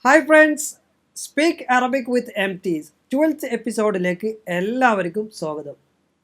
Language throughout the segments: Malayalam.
Hi friends, Speak Arabic with Emtees 12th എപ്പിസോഡിലേക്ക് എല്ലാവർക്കും സ്വാഗതം.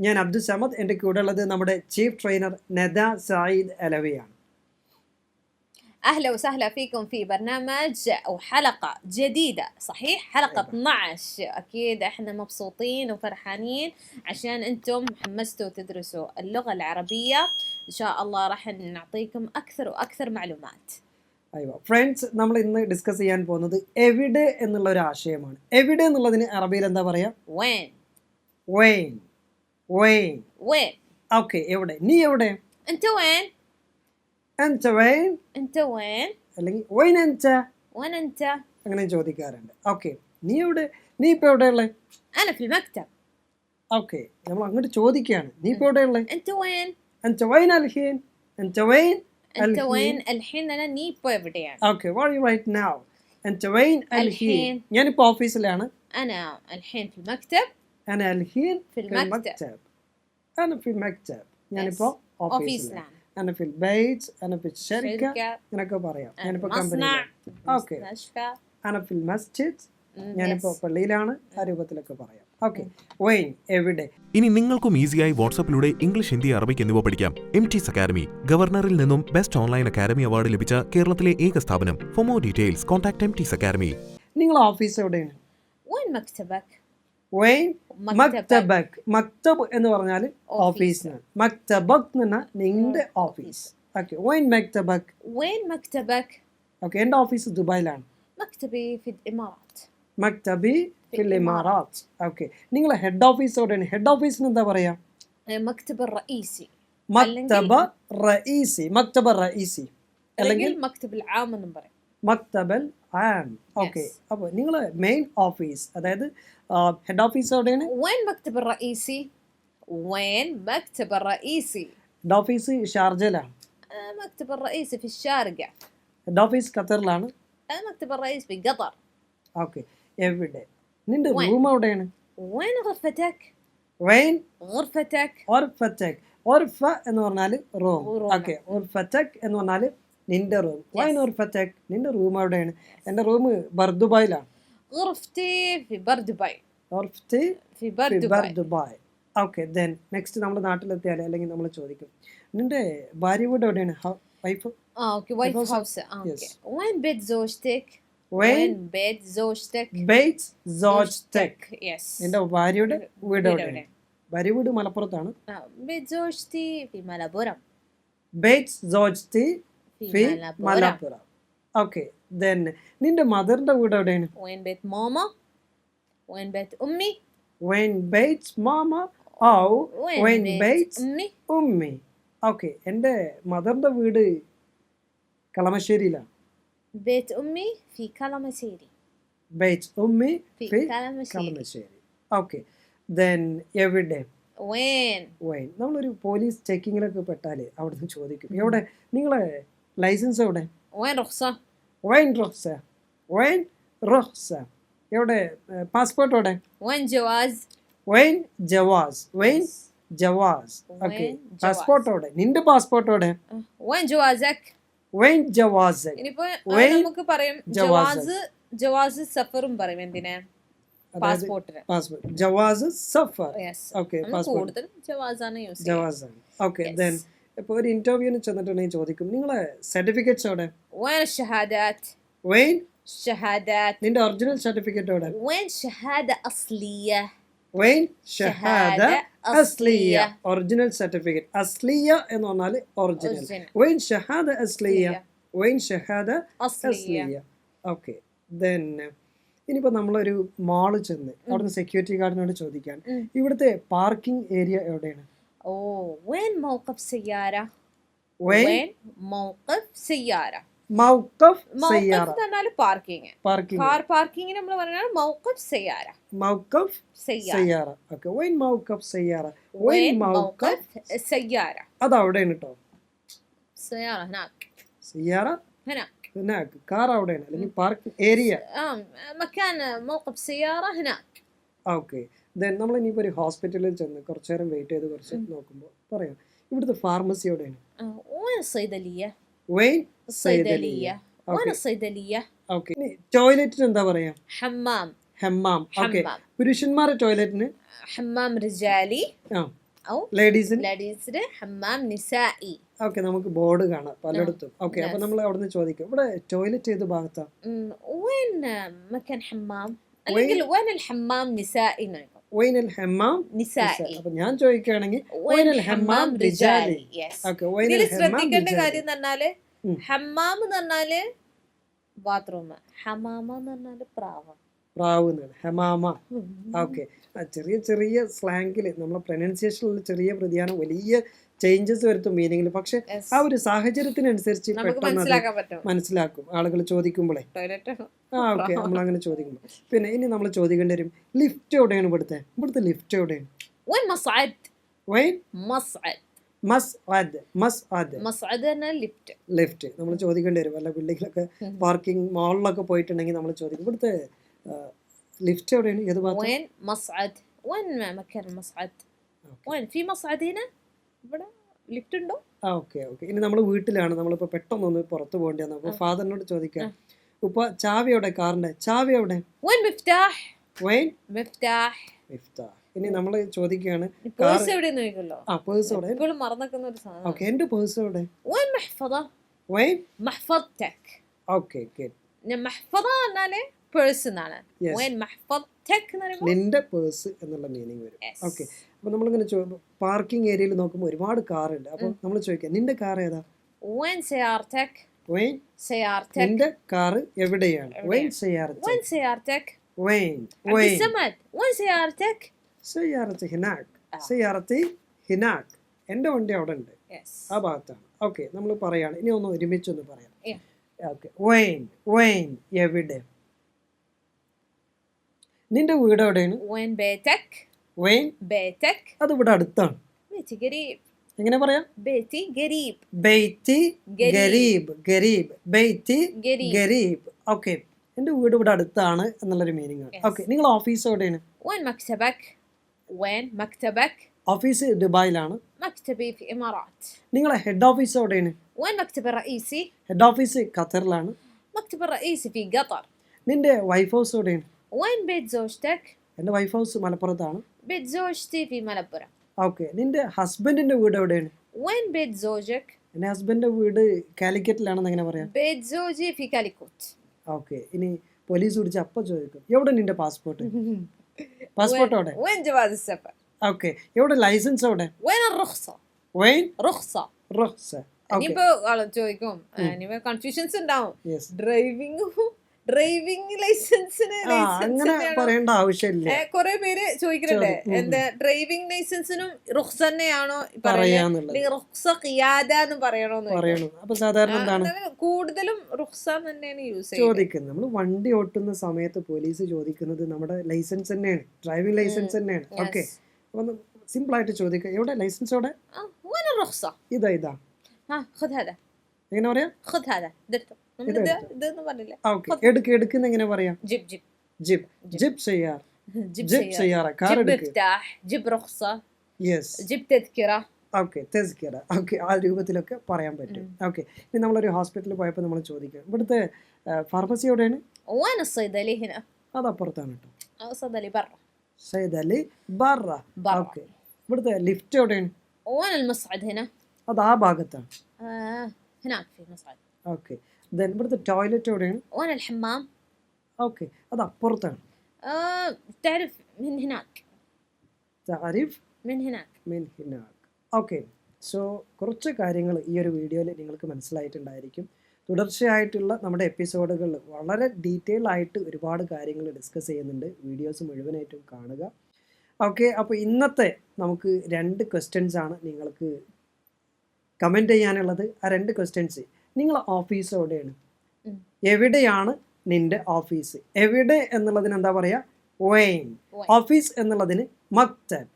ഞാൻ അബ്ദുസമദ്, എൻ്റെ കൂടെ ഉള്ളത് നമ്മുടെ ചീഫ് ട്രെയിനർ നെദ സായിദ് അലവിയാണ്. أهلا وسهلا فيكم في برنامج أو حلقة جديدة صحيح حلقة 12 أكيد إحنا مبسوطين وفرحانين عشان أنتم حمستوا تدرسوا اللغة العربية إن شاء الله راح نعطيكم أكثر وأكثر معلومات. ഫ്രണ്ട്സ്, നമ്മൾ ഇന്ന് ഡിസ്കസ് ചെയ്യാൻ പോകുന്നത് എവിടെ എന്നുള്ള ഒരു ആശയമാണ്. എവിടെ എന്നുള്ളതിന് അറബിയിൽ എന്താ പറയാ? وين وين وين وين ഓക്കെ, എവിടെ? നീ എവിടെ? أنت وين أنت وين أنت وين അല്ലെങ്കിൽ وين أنت وين أنت അങ്ങനെ ചോദിക്കാറുണ്ട്. ഓക്കെ, നീ എവിടെ? നീ ഇപ്പോൾ എവിടെയുള്ളത്? أنا في المكتب. ഓക്കെ, നമ്മൾ അങ്ങോട്ട് ചോദിക്കുകയാണ്, നീ ഇപ്പോൾ എവിടെയുള്ളത്? أنت وين أنت وين الحين أنت وين أنت وين الحين أنا ني بويفديان. Okay, what are you right now? أنت وين الحين؟ ഞാനിപ്പോൾ ഓഫീസിലാണ്. أنا الحين في المكتب. أنا الحين في المكتب. أنا في المكتب. ഞാനിപ്പോൾ ഓഫീസിലാണ്. أنا في البيت. أنا في الشركة. ഞാനൊക്കെ പറയാം. ഞാനിപ്പോൾ കമ്പനിയിലാണ്. Okay. أنا في المسجد. ഞാനിപ്പോൾ പള്ളിയിലാണ്. ആ രൂപത്തിലൊക്കെ പറയാം. ഓക്കെ, വൈൻ എവിടെ? ഇനി നിങ്ങൾക്കും ഈസിയായി വാട്സാപ്പിലൂടെ ഇംഗ്ലീഷ്, ഹിന്ദി, അറബിക് എന്നിവ പഠിക്കാം. എംടീസ് അക്കാദമി ഗവർണറിൽ നിന്നും ബെസ്റ്റ് ഓൺലൈൻ അക്കാദമി അവാർഡ് ലഭിച്ച കേരളത്തിലെ ഏക സ്ഥാപനം. For more details contact MTS academy. നിങ്ങൾ ഓഫീസ് എവിടെയാണ്? وين مكتبك വൈൻ മക്തബക്. മക്തബ് എന്ന് പറഞ്ഞാൽ ഓഫീസിനാണ്. മക്തബക് എന്ന് പറഞ്ഞാൽ നിങ്ങളുടെ ഓഫീസ്. ഓക്കെ, വൈൻ മക്തബക്. وين مكتبك ഓക്കെ, എൻ്റെ ഓഫീസ് ദുബായിലാണ്. مكتبي في الإمارات. മക്തബി ഫിൽ ഇമാറാത്ത്. ഓക്കെ, നിങ്ങളെ ഹെഡ് ഓഫീസ് എവിടെയാണ്? ഹെഡ് ഓഫീസിന് എന്താ പറയാ? المكتب الرئيسي. മക്തബ റഈസി. മക്തബ റഈസി അല്ലെങ്കിൽ المكتب العام എന്ന് പറയും. മക്തബൽ ആം. ഓക്കെ, അപ്പോൾ നിങ്ങളെ മെയിൻ ഓഫീസ്, അതായത് ഹെഡ് ഓഫീസ് എവിടെയാണ്? وين مكتب الرئيسي وين مكتب الرئيسي ഹെഡ് ഓഫീസ് ഷാർജയിലാണ്. مكتب الرئيسي في الشارقة. ഹെഡ് ഓഫീസ് ഖത്തറിലാണ്. مكتب الرئيس في قطر. ഓക്കെ, എവിടെ? നിന്റെ റൂം എവിടെയാണ്? وين غرفتك വൈൻ غرفتك ഓർഫറ്റക്. ഓർഫ എന്ന് പറഞ്ഞാൽ റൂം. ഓക്കെ, ഓർഫറ്റക് എന്ന് പറഞ്ഞാൽ നിന്റെ റൂം. വൈൻ ഓർഫറ്റക്, നിന്റെ റൂം എവിടെയാണ്? എൻ്റെ റൂം ബർദുബായിലാണ്. غرفتي في بردبي. ഓർഫ്റ്റി في بردبي. ബർദുബായ്. ഓക്കെ, ദെൻ നെക്സ്റ്റ് നമ്മുടെ നാട്ടിലെത്തിയാൽ അല്ലെങ്കിൽ നമ്മൾ ചോദിക്കും, നിന്റെ ഭാര്യ വീട് എവിടെയാണ്? വൈഫ്. اوكي وايت هاوس. اوكي وين بيت زوجتك وين بيت زوجتك ബെയ്റ്റ് സോജ്ടെക്. يس. നിന്റെ ഭാര്യയുടെ വീട് എവിടെയാണ്? ഭാര്യ വീട് മലപ്പുറത്താണ്. بيت زوجتي في ملابورم. ബെയ്റ്റ് സോജ്റ്റി في ഫി ملابورم. മലപ്പുറം. ഓക്കെ, ദെൻ നിന്റെ മദറിന്റെ വീട് എവിടെയാണ്? وين بيت ماما وين بيت أمي വൈൻ ബെയ്റ്റ് മാമ ഔ വൈൻ ബെയ്റ്റ് أمي. ഉമ്മി. ഓക്കെ, എൻ്റെ മദറിന്റെ വീട് കളമശ്ശേരിയിലാണ്. بيت أمي في كلامسيري. ബെയ്റ്റ് ഉമ്മി في ഫി كلامسيري. കളമശ്ശേരി. ഓക്കെ, ദെൻ എവിടെ? وين വൈൻ. നമ്മളൊരു പോലീസ് ചെക്കിങ്ങിലൊക്കെ പെട്ടാൽ അവിടെ നിന്ന് ചോദിക്കും, എവിടെ നിങ്ങളെ ലൈസൻസ് എവിടെ? وين رخصة വൈൻ റൊഹ്സ. വൈൻ റൊഹ്സ. എവിടെ പാസ്പോർട്ട് എവിടെ? وين جواز വൈൻ ജവാസ്. വൈൻ ജവാസ്. ഓക്കെ, വൈൻ ജവാസ്. പാസ്പോർട്ട് എവിടെ? നിന്റെ പാസ്പോർട്ട് എവിടെ? وين جوازك വൈൻ ജവാസ്. ഇനിയിപ്പോ وين നമുക്ക് പറയും ജവാസ്. ജവാസ് സഫറും പറയും. എന്തിനാ? പാസ്പോർട്ടിന്. പാസ്പോർട്ട് ജവാസ് സഫർ. Yes. ഓക്കെ, നമ്മൾ പാസ്പോർട്ട് കൂടുതൽ ജവാസാണ് യൂസ് ചെയ്യുന്നത്. ജവാസ് ആണ്. Okay, Yes. ദെൻ ഇപ്പോൾ ഒരു ഇന്റർവ്യൂവിന് ചെന്നിട്ടുണ്ടെങ്കിൽ ചോദിക്കും, നിങ്ങളെ സർട്ടിഫിക്കറ്റ്സ് എവിടെ? وين الشهادات വൈൻ الشهادات നിന്റെ ഒറിജിനൽ സർട്ടിഫിക്കറ്റ് എവിടെ? وين شهادة أصلية വൈൻ ഷഹാദ ഷഹാദ അസ്ലിയ. അസ്ലിയ. Original certificate. അസ്ലിയ എന്ന് പറഞ്ഞാൽ ഒറിജിനൽ. Original. വൈൻ ഷഹാദ അസ്ലിയ. വൈൻ ഷഹാദ أصلية. അസ്ലിയ. ഓക്കെ, ദെൻ ഇനിയിപ്പോൾ നമ്മളൊരു മാള് ചെന്ന് അവിടുന്ന് സെക്യൂരിറ്റി ഗാർഡിനോട് ചോദിക്കാൻ, ഇവിടുത്തെ പാർക്കിംഗ് ഏരിയ എവിടെയാണ്? وين موقف سيارة വൈൻ وين موقف سيارة. മൗഖഫ് സയ്യാറ. موقف പറഞ്ഞാൽ പാർക്കിംഗ്. പാർക്കിംഗ്. കാർ പാർക്കിംഗിന് നമ്മൾ പറഞ്ഞാൽ موقف سيارة. മൗഖഫ് سيارة. സയ്യാറ. ഓക്കെ, വൈൻ മൗഖഫ് സയ്യാറ. വൈൻ وين മൗഖഫ്. موقف سيارة. അത് അവിടെയാണ് കേട്ടോ. سيارة هناك സയ്യാറ هناك. പിന്നെ കാർ അവിടെയാണ്, അല്ലെങ്കിൽ പാർക്കിംഗ് ഏരിയ. مكان موقف سيارة هناك. ഓക്കെ, ദെൻ നമ്മൾ ഇനിയിപ്പോൾ ഒരു ഹോസ്പിറ്റലിൽ ചെന്ന് കുറച്ചു നേരം വെയിറ്റ് ചെയ്ത് കുറച്ച് നോക്കുമ്പോൾ പറയാം, ഇവിടുത്തെ ഫാർമസി എവിടെയാണ്? وين الصيدلية വൈൻ الصيدلية. وين الصيدلية ഓക്കെ, ഇനി ടോയ്ലറ്റിന് എന്താ പറയാ? ഹമ്മാം. ഹമ്മാം. ഓക്കെ. ഹമ്മാം. പുരുഷന്മാരുടെ ടോയ്ലറ്റിന് ഹമ്മാം റിജാലി. ഔ ലേഡീസിന് ഹമ്മാം നിസാഇ. ഓക്കെ. നമുക്ക് ബോർഡ് കാണാം പലയിടത്തും. ഓക്കെ. അപ്പൊ നമ്മൾ അവിടുന്ന് ചോദിക്കും ഇവിടെ ടോയ്ലറ്റ് ഏത് ഭാഗത്താ? وين مكان حمام؟ അല്ലെങ്കിൽ وين الحمام نسائي. وين الحمام നിസാഇ. അപ്പൊ ഞാൻ ചോദിക്കുകയാണെങ്കിൽ وين الحمام رجالي. ഓക്കെ. وين ഇതിൽ الحمام ശ്രദ്ധിക്കേണ്ട رجالي. കാര്യം എന്ന് പറഞ്ഞാല് ഹമ്മാം എന്ന് പറഞ്ഞാല് ബാത്റൂം, ഹമാമ എന്ന് പറഞ്ഞാല് പ്രാവ്. ഹമാമ. ഓക്കെ. ചെറിയ ചെറിയ സ്ലാങ്ങിൽ നമ്മളെ പ്രൊനൗൺസിയേഷനിൽ ചെറിയ വ്യതിയാനം വലിയ ചേഞ്ചസ് വരുത്തും മീനിങ്ങിൽ. പക്ഷെ ആ ഒരു സാഹചര്യത്തിനനുസരിച്ച് പെട്ടെന്ന് മനസ്സിലാക്കും ആളുകൾ ചോദിക്കുമ്പോഴേ. ഓക്കെ. നമ്മളങ്ങനെ ചോദിക്കുമ്പോൾ പിന്നെ ഇനി നമ്മൾ ചോദിക്കേണ്ടി വരും ലിഫ്റ്റ് എവിടെയാണ്? ഇവിടുത്തെ ലിഫ്റ്റ് എവിടെയാണ്? ലിഫ്റ്റ് നമ്മൾ ചോദിക്കേണ്ടി വരും. വല്ല ബിൽഡിങ്ങിലൊക്കെ പാർക്കിംഗ് മാളിലൊക്കെ പോയിട്ടുണ്ടെങ്കിൽ നമ്മൾ ചോദിക്കും ഇവിടുത്തെ ലിഫ്റ്റ് എവിടെയാണ്? ഏത് ലിഫ്റ്റ് ഉണ്ടോ? ഓക്കെ. ഓക്കെ. ഇനി നമ്മൾ വീട്ടിലാണ്, നമ്മളിപ്പോൾ പെട്ടെന്നൊന്ന് പുറത്ത് പോകേണ്ടി വന്നു. അപ്പോൾ ഫാദറിനോട് ചോദിക്കാം ഉപ്പ ചാവി എവിടെ? കാറിന്റെ ചാവി എവിടെ? ഇനി നമ്മൾ ചോദിക്കുകയാണ് പേഴ്സ് എവിടെ നോക്കിയല്ലോ. പേഴ്സ് എവിടെ? എപ്പോഴും മറന്നേക്കുന്ന ഒരു സാധനം. ഓക്കെ. എന്റെ പേഴ്സ് എവിടെ? ഓക്കെ. പേഴ്സ് എന്നാണ്. നിന്റെ പേഴ്സ് എന്നുള്ള മീനിങ് വരും. ഓക്കെ. അപ്പൊ നമ്മളിങ്ങനെ പാർക്കിംഗ് ഏരിയയിൽ നോക്കുമ്പോൾ ഒരുപാട് കാർ ഉണ്ട്. അപ്പൊ നമ്മൾ ചോദിക്കാം നിന്റെ കാർ ഏതാ? നിന്റെ കാർ എവിടെയാണ്? എന്റെ വണ്ടി അവിടെ ഉണ്ട്, ആ ഭാഗത്താണ്. ഓക്കെ. നമ്മൾ പറയാണ്. ഇനി ഒന്ന് ഒരുമിച്ചൊന്ന് പറയാം. ഓക്കെ. എവിടെ? നിന്റെ വീട് എവിടെയാണ്? അത് ഇവിടെ അടുത്താണ്. എങ്ങനെ പറയാം? ഓക്കെ. എന്റെ വീട് ഇവിടെ അടുത്താണ് എന്നുള്ളൊരു മീനിങ് ആണ്. ഓക്കെ. നിങ്ങൾ ഓഫീസ് എവിടെയാണ്? ഓഫീസ് ദുബായിലാണ്. നിങ്ങളെ ഹെഡ് ഓഫീസ് എവിടെയാണ്? ഹെഡ് ഓഫീസ് ഖത്തറിലാണ്. നിന്റെ വൈഫ് ഹൗസ് എവിടെയാണ്? എന്റെ വൈഫ് ഹൗസ് മലപ്പുറത്താണ്. ഓക്കെ. നിന്റെ ഹസ്ബൻഡിന്റെ വീട് എവിടെയാണ്? എന്റെ ഹസ്ബൻഡിന്റെ വീട് കാലിക്കറ്റിലാണെന്ന് എങ്ങനെ പറയാം? ഓക്കെ. ഇനി പോലീസ് പിടിച്ച് അപ്പ ചോദിക്കും എവിടെ നിന്റെ പാസ്പോർട്ട്? പാസ്പോർട്ട് എവിടെ? ഓക്കെ. എവിടെ ലൈസൻസ് എവിടെ? ചോദിക്കും. കൺഫ്യൂഷൻസ് ഉണ്ടാവും. ഡ്രൈവിംഗ് ലൈസൻസിന് അങ്ങനെ പറയേണ്ട ആവശ്യമില്ല. കുറെ പേര് ചോദിക്കുന്നുണ്ട് എന്താ ഡ്രൈവിംഗ് ലൈസൻസിനും റുഖ്സ തന്നെയാണോ പറയുന്നത്, റുഖ്സ ഖിയാദ എന്ന് പറയണോന്ന്. അപ്പൊ സാധാരണ എന്താണ് കൂടുതലും റുഖ്സ തന്നെയാണ് യൂസ് ചോദിക്കുന്നത്. നമ്മൾ വണ്ടി ഓട്ടുന്ന സമയത്ത് പോലീസ് ചോദിക്കുന്നത് നമ്മുടെ ലൈസൻസ് തന്നെയാണ്, ഡ്രൈവിംഗ് ലൈസൻസ് തന്നെയാണ്. ഓക്കെ. അപ്പൊ സിമ്പിൾ ആയിട്ട് ചോദിക്കുക എവിടെ ലൈസൻസ് എവിടെ? ഇതാ എങ്ങനെ പറയാ? എടുക്കുന്ന എങ്ങനെ പറയാം? ആ രൂപത്തിലൊക്കെ പറയാൻ പറ്റും. ഓക്കെ. ഇനി നമ്മളൊരു ഹോസ്പിറ്റലിൽ പോയപ്പോൾ നമ്മൾ ചോദിക്കാം ഇവിടുത്തെ ഫാർമസി എവിടെയാണ്? അത് അപ്പുറത്താണ് കേട്ടോ. ഓക്കെ. ഇവിടുത്തെ ലിഫ്റ്റ് എവിടെയാണ്? അത് ആ ഭാഗത്താണ്. ഓക്കെ. ഇവിടുത്തെ ടോയ്ലറ്റ് എവിടെയാണ്? ഓക്കെ. അത് അപ്പുറത്താണ്. ഓക്കെ. സോ കുറച്ച് കാര്യങ്ങൾ ഈ ഒരു വീഡിയോയിൽ നിങ്ങൾക്ക് മനസ്സിലായിട്ടുണ്ടായിരിക്കും. തുടർച്ചയായിട്ടുള്ള നമ്മുടെ എപ്പിസോഡുകളിൽ വളരെ ഡീറ്റെയിൽ ആയിട്ട് ഒരുപാട് കാര്യങ്ങൾ ഡിസ്കസ് ചെയ്യുന്നുണ്ട്. വീഡിയോസ് മുഴുവനായിട്ടും കാണുക. ഓക്കെ. അപ്പോൾ ഇന്നത്തെ നമുക്ക് 2 ക്വസ്റ്റ്യൻസ് ആണ് നിങ്ങൾക്ക് കമൻറ്റ് ചെയ്യാനുള്ളത്. ആ 2 ക്വസ്റ്റ്യൻസ് നിങ്ങളെ ഓഫീസ് എവിടെയാണ്? എവിടെയാണ് നിന്റെ ഓഫീസ്? എവിടെ എന്നുള്ളതിന് എന്താ പറയുക? ഓഫീസ് എന്നുള്ളതിന് മക്തബ്.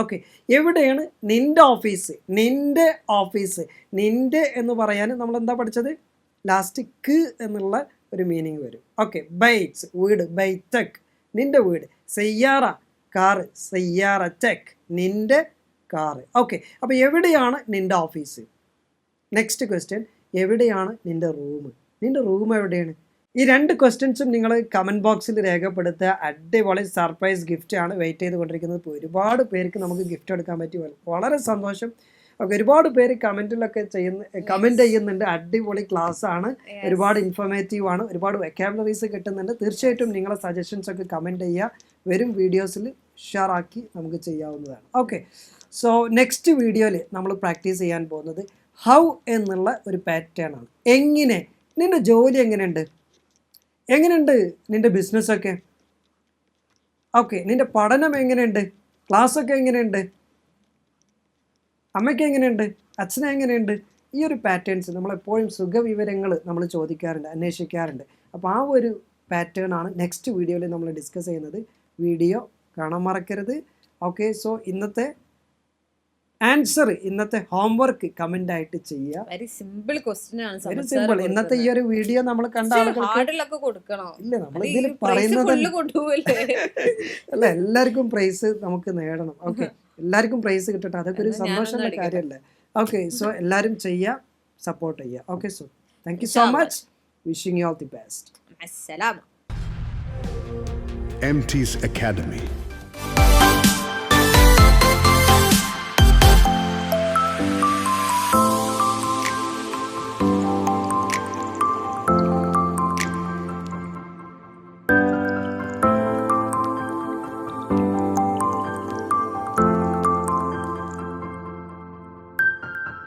ഓക്കെ. എവിടെയാണ് നിന്റെ ഓഫീസ്? നിന്റെ ഓഫീസ്. നിന്റെ എന്ന് പറയാൻ നമ്മൾ എന്താ പഠിച്ചത്? ലാസ്റ്റ് ക്ക് എന്നുള്ള ഒരു മീനിങ് വരും. ഓക്കെ. ബൈറ്റ്സ് വീട്, ബൈത്തക് നിന്റെ വീട്. സയ്യാറ കാറ്, സയ്യാറത്തക് നിന്റെ കാറ്. ഓക്കെ. അപ്പോൾ എവിടെയാണ് നിന്റെ ഓഫീസ്? നെക്സ്റ്റ് ക്വസ്റ്റ്യൻ എവിടെയാണ് നിന്റെ റൂം? നിന്റെ റൂം എവിടെയാണ്? ഈ 2 ക്വസ്റ്റ്യൻസും നിങ്ങൾ കമൻറ്റ് ബോക്സിൽ രേഖപ്പെടുത്തുക. അടിപൊളി സർപ്രൈസ് ഗിഫ്റ്റാണ് വെയിറ്റ് ചെയ്തുകൊണ്ടിരിക്കുന്നത്. ഇപ്പോൾ ഒരുപാട് പേർക്ക് നമുക്ക് ഗിഫ്റ്റ് എടുക്കാൻ പറ്റി. വളരെ സന്തോഷം. ഓക്കെ, ഒരുപാട് പേര് കമൻറ്റിലൊക്കെ കമൻറ്റ് ചെയ്യുന്നുണ്ട്. അടിപൊളി ക്ലാസ് ആണ്, ഒരുപാട് ഇൻഫോർമേറ്റീവ് ആണ്, ഒരുപാട് വെക്കാബുലറീസ് കിട്ടുന്നുണ്ട്. തീർച്ചയായിട്ടും നിങ്ങളെ സജഷൻസ് ഒക്കെ കമൻറ്റ് ചെയ്യുക. വരും വീഡിയോസിൽ ഷെയറാക്കി നമുക്ക് ചെയ്യാവുന്നതാണ്. ഓക്കെ, സോ നെക്സ്റ്റ് വീഡിയോയിൽ നമ്മൾ പ്രാക്ടീസ് ചെയ്യാൻ പോകുന്നത് ഹൗ എന്നുള്ള ഒരു പാറ്റേൺ ആണ്. എങ്ങനെ നിൻ്റെ ജോലി എങ്ങനെയുണ്ട്, നിൻ്റെ ബിസിനസ്സൊക്കെ, ഓക്കെ, നിൻ്റെ പഠനം എങ്ങനെയുണ്ട്, ക്ലാസ്സൊക്കെ എങ്ങനെയുണ്ട്, അമ്മയ്ക്ക് എങ്ങനെയുണ്ട്, അച്ഛനെ എങ്ങനെയുണ്ട്. ഈ ഒരു പാറ്റേൺസ് നമ്മളെപ്പോഴും സുഖവിവരങ്ങൾ നമ്മൾ ചോദിക്കാറുണ്ട്, അന്വേഷിക്കാറുണ്ട്. അപ്പോൾ ആ ഒരു പാറ്റേൺ ആണ് നെക്സ്റ്റ് വീഡിയോയിൽ നമ്മൾ ഡിസ്കസ് ചെയ്യുന്നത്. വീഡിയോ കാണാൻ മറക്കരുത്. ഓക്കെ, സോ ഇന്നത്തെ ആൻസർ, ഇന്നത്തെ ഹോംവർക്ക് കമന്റ് ആയിട്ട് ചെയ്യുക. വെരി സിമ്പിൾ ക്വസ്റ്റ്യൻ ആണ്. Very simple. ഇന്നത്തെ ഈ ഒരു വീഡിയോ നമ്മൾ കണ്ട ആളുകൾക്ക് കൊടുക്കണം. ഇല്ല, നമ്മൾ ഇതിൽ പറയുന്നത് അല്ല, എല്ലാവർക്കും പ്രൈസ് നമുക്ക് നേടണം. ഓക്കെ, എല്ലാവർക്കും പ്രൈസ് കിട്ടട്ടെ. അതൊക്കെ ഒരു സന്തോഷമുള്ള കാര്യമല്ലേ. ഓക്കെ, സോ എല്ലാവരും ചെയ്യുക, സപ്പോർട്ട് ചെയ്യുക. Okay, so thank you so much. Wishing you all the best. അസ്സലാമു. Emtees Academy.